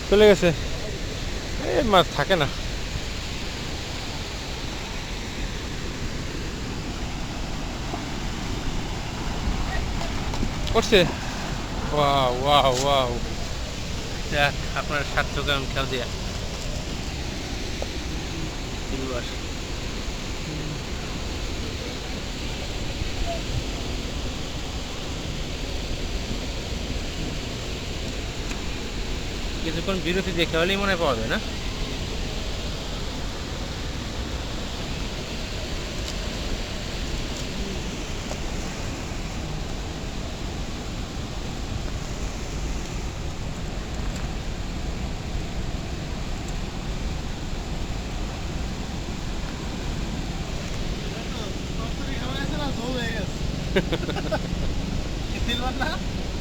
চলে গেছে। এই মাছ থাকে না। করছে। ওয়াও ওয়াও ওয়াও, দেখ আপনার সার্থক আমি খেয়াল দিয়া ইলিশ। কিছুক্ষণ বিরতি দেখে হলেই মনে হয় পাওয়া যায় না?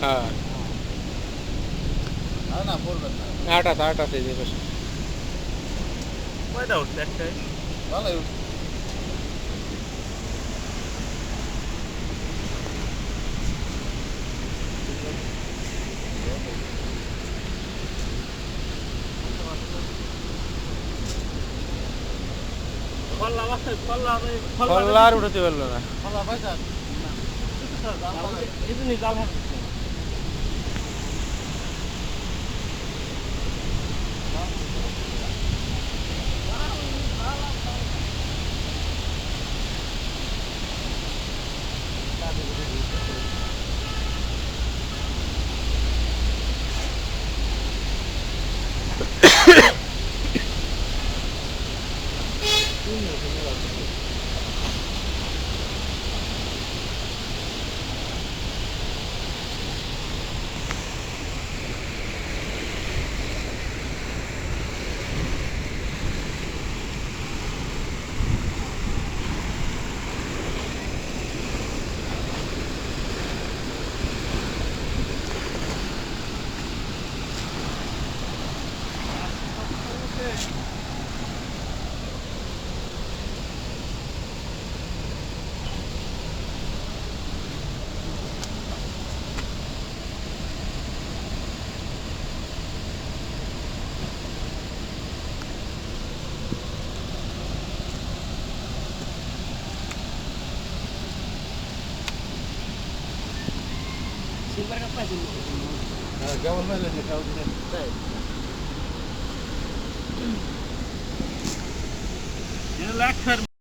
হ্যাঁ, আট আছে যে পাশে। কয়টা উঠছে? একটাই। ফল্লা আর উঠাতে পারলো না।